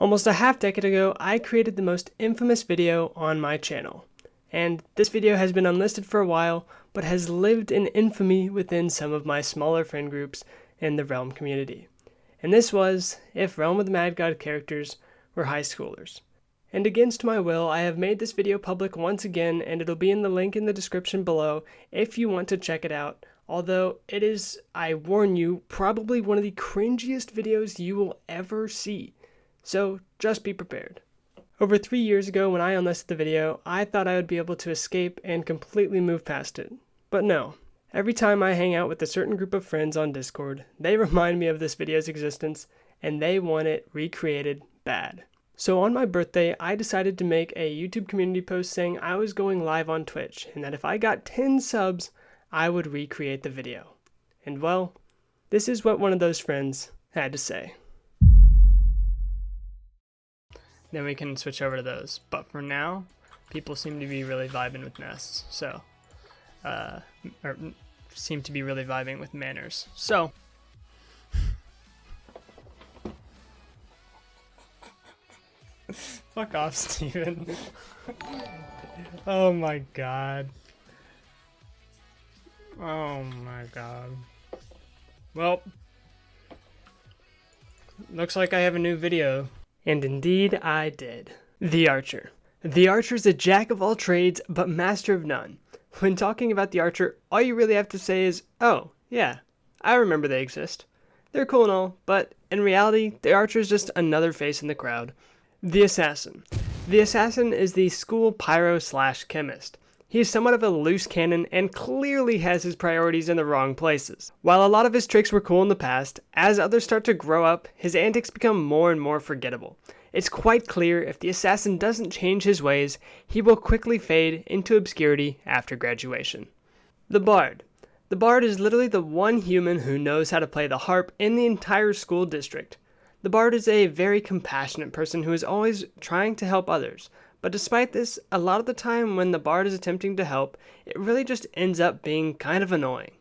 Almost a half decade ago, I created the most infamous video on my channel. And this video has been unlisted for a while, but has lived in infamy within some of my smaller friend groups in the Realm community. And this was if Realm of the Mad God characters were high schoolers. And against my will, I have made this video public once again, and it'll be in the link in the description below if you want to check it out. Although it is, I warn you, probably one of the cringiest videos you will ever see. So just be prepared. Over 3 years ago when I unlisted the video, I thought I would be able to escape and completely move past it. But no. Every time I hang out with a certain group of friends on Discord, they remind me of this video's existence, and they want it recreated bad. So on my birthday, I decided to make a YouTube community post saying I was going live on Twitch, and that if I got 10 subs, I would recreate the video. And well, this is what one of those friends had to say. Then we can switch over to those. But for now, people seem to be really vibing with nests. So, or seem to be really vibing with manners. So, fuck off, Steven. Oh my god. Oh my god. Well, looks like I have a new video. And indeed I did. The Archer. The Archer is a jack of all trades, but master of none. When talking about the Archer, all you really have to say is, oh, yeah, I remember they exist. They're cool and all, but in reality, the Archer is just another face in the crowd. The Assassin. The Assassin is the school pyro/chemist. He is somewhat of a loose cannon and clearly has his priorities in the wrong places. While a lot of his tricks were cool in the past, as others start to grow up, his antics become more and more forgettable. It's quite clear if the assassin doesn't change his ways, he will quickly fade into obscurity after graduation. The Bard. The Bard is literally the one human who knows how to play the harp in the entire school district. The Bard is a very compassionate person who is always trying to help others. But despite this, a lot of the time when the Bard is attempting to help, it really just ends up being kind of annoying.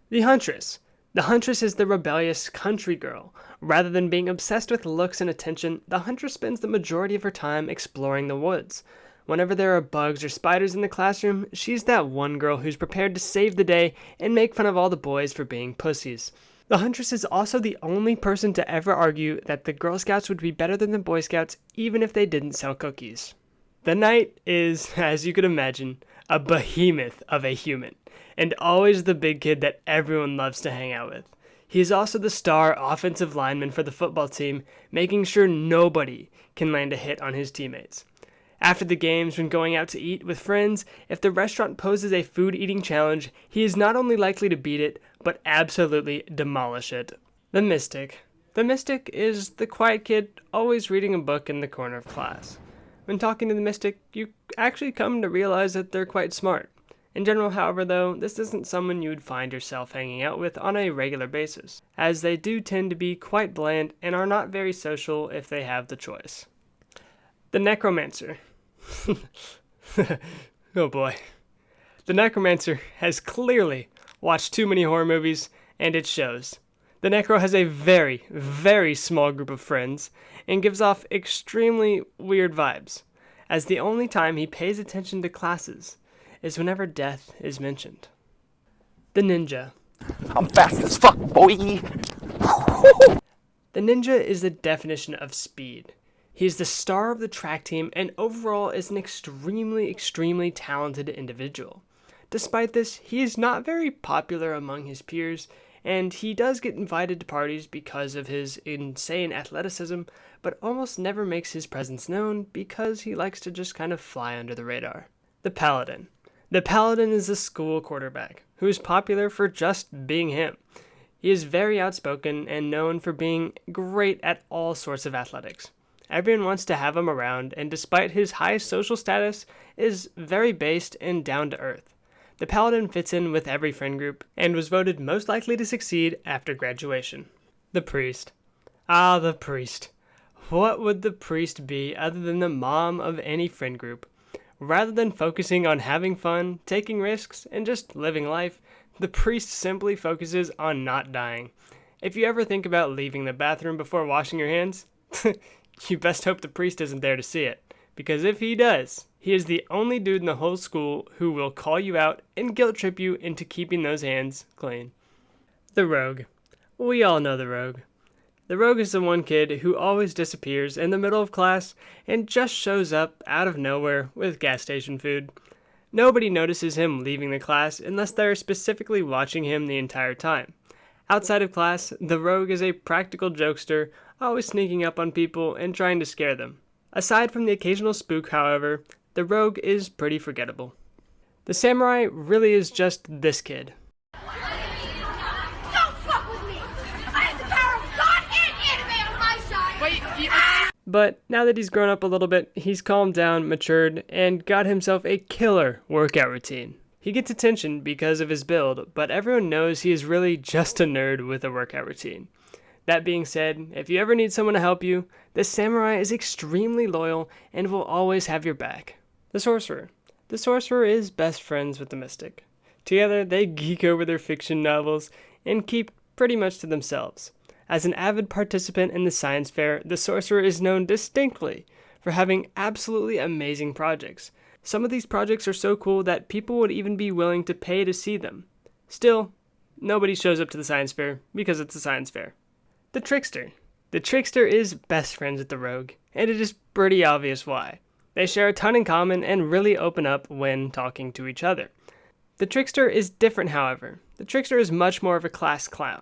The Huntress. The Huntress is the rebellious country girl. Rather than being obsessed with looks and attention, the Huntress spends the majority of her time exploring the woods. Whenever there are bugs or spiders in the classroom, she's that one girl who's prepared to save the day and make fun of all the boys for being pussies. The Huntress is also the only person to ever argue that the Girl Scouts would be better than the Boy Scouts even if they didn't sell cookies. The Knight is, as you could imagine, a behemoth of a human, and always the big kid that everyone loves to hang out with. He is also the star offensive lineman for the football team, making sure nobody can land a hit on his teammates. After the games, when going out to eat with friends, if the restaurant poses a food eating challenge, he is not only likely to beat it, but absolutely demolish it. The Mystic. The Mystic is the quiet kid always reading a book in the corner of class. When talking to the Mystic, you actually come to realize that they're quite smart. In general, however, though, this isn't someone you would find yourself hanging out with on a regular basis, as they do tend to be quite bland and are not very social if they have the choice. The Necromancer. Oh boy. The Necromancer has clearly watched too many horror movies, and it shows. The Necro has a very, very small group of friends, and gives off extremely weird vibes, as the only time he pays attention to classes is whenever death is mentioned. The Ninja. I'm fast as fuck, boy! The Ninja is the definition of speed. He is the star of the track team and overall is an extremely talented individual. Despite this, he is not very popular among his peers, and he does get invited to parties because of his insane athleticism, but almost never makes his presence known because he likes to just kind of fly under the radar. The Paladin. The Paladin is a school quarterback who is popular for just being him. He is very outspoken and known for being great at all sorts of athletics. Everyone wants to have him around, and despite his high social status, is very based and down to earth. The Paladin fits in with every friend group, and was voted most likely to succeed after graduation. The Priest. Ah, the Priest. What would the Priest be other than the mom of any friend group? Rather than focusing on having fun, taking risks, and just living life, the Priest simply focuses on not dying. If you ever think about leaving the bathroom before washing your hands, you best hope the priest isn't there to see it, because if he does, he is the only dude in the whole school who will call you out and guilt trip you into keeping those hands clean. The rogue. We all know the rogue. The rogue is the one kid who always disappears in the middle of class and just shows up out of nowhere with gas station food. Nobody notices him leaving the class unless they're specifically watching him the entire time. Outside of class, the rogue is a practical jokester, always sneaking up on people and trying to scare them. Aside from the occasional spook, however, the rogue is pretty forgettable. The samurai really is just this kid. Don't fuck with me! I have the power of God and anime on my side! But now that he's grown up a little bit, he's calmed down, matured, and got himself a killer workout routine. He gets attention because of his build, but everyone knows he is really just a nerd with a workout routine. That being said, if you ever need someone to help you, the samurai is extremely loyal and will always have your back. The sorcerer. The sorcerer is best friends with the mystic. Together, they geek over their fiction novels and keep pretty much to themselves. As an avid participant in the science fair, the sorcerer is known distinctly for having absolutely amazing projects. Some of these projects are so cool that people would even be willing to pay to see them. Still, nobody shows up to the science fair because it's a science fair. The trickster. The trickster is best friends with the rogue, and it is pretty obvious why. They share a ton in common and really open up when talking to each other. The trickster is different, however. The trickster is much more of a class clown,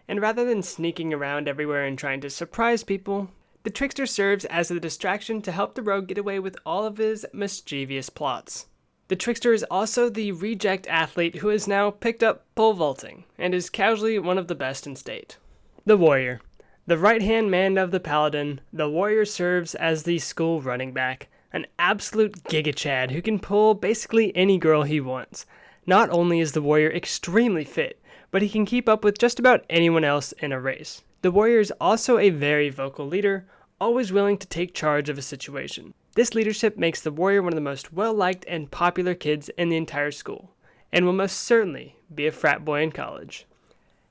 and rather than sneaking around everywhere and trying to surprise people, the trickster serves as a distraction to help the rogue get away with all of his mischievous plots. The trickster is also the reject athlete who has now picked up pole vaulting, and is casually one of the best in state. The warrior. The right-hand man of the paladin, the warrior serves as the school running back, an absolute giga-chad who can pull basically any girl he wants. Not only is the warrior extremely fit, but he can keep up with just about anyone else in a race. The warrior is also a very vocal leader, always willing to take charge of a situation. This leadership makes the warrior one of the most well-liked and popular kids in the entire school, and will most certainly be a frat boy in college.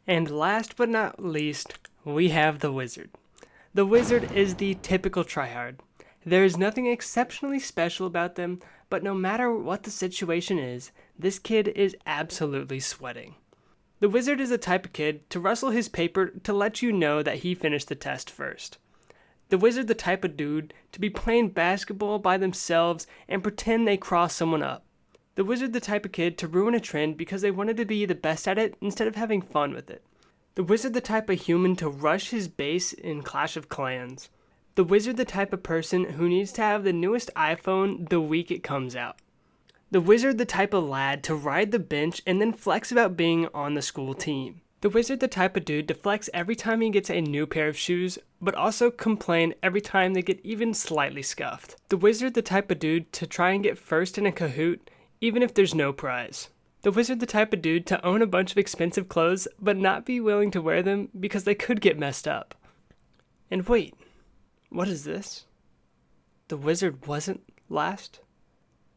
And last but not least, we have the wizard. The wizard is the typical tryhard. There is nothing exceptionally special about them, but no matter what the situation is, this kid is absolutely sweating. The wizard is the type of kid to rustle his paper to let you know that he finished the test first. The wizard the type of dude to be playing basketball by themselves and pretend they cross someone up. The wizard the type of kid to ruin a trend because they wanted to be the best at it instead of having fun with it. The wizard the type of human to rush his base in Clash of Clans. The wizard the type of person who needs to have the newest iPhone the week it comes out. The wizard the type of lad to ride the bench and then flex about being on the school team. The wizard the type of dude to flex every time he gets a new pair of shoes, but also complain every time they get even slightly scuffed. The wizard the type of dude to try and get first in a Kahoot, even if there's no prize. The wizard the type of dude to own a bunch of expensive clothes, but not be willing to wear them because they could get messed up. And wait, what is this? The wizard wasn't last?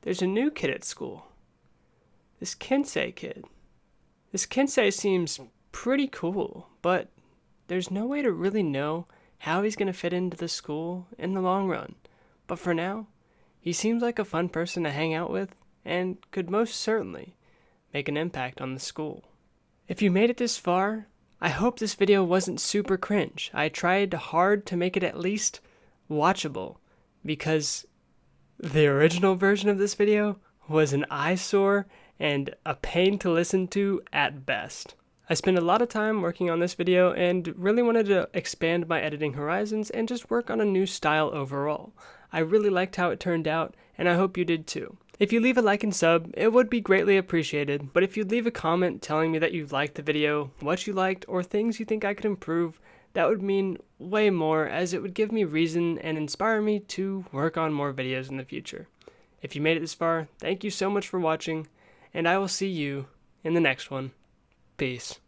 There's a new kid at school. This Kensei kid. This Kensei seems pretty cool, but there's no way to really know how he's going to fit into the school in the long run. But for now, he seems like a fun person to hang out with and could most certainly make an impact on the school. If you made it this far, I hope this video wasn't super cringe. I tried hard to make it at least watchable, because the original version of this video was an eyesore and a pain to listen to at best. I spent a lot of time working on this video and really wanted to expand my editing horizons and just work on a new style overall. I really liked how it turned out, and I hope you did too. If you leave a like and sub, it would be greatly appreciated, but if you'd leave a comment telling me that you liked the video, what you liked, or things you think I could improve, that would mean way more, as it would give me reason and inspire me to work on more videos in the future. If you made it this far, thank you so much for watching, and I will see you in the next one. Peace.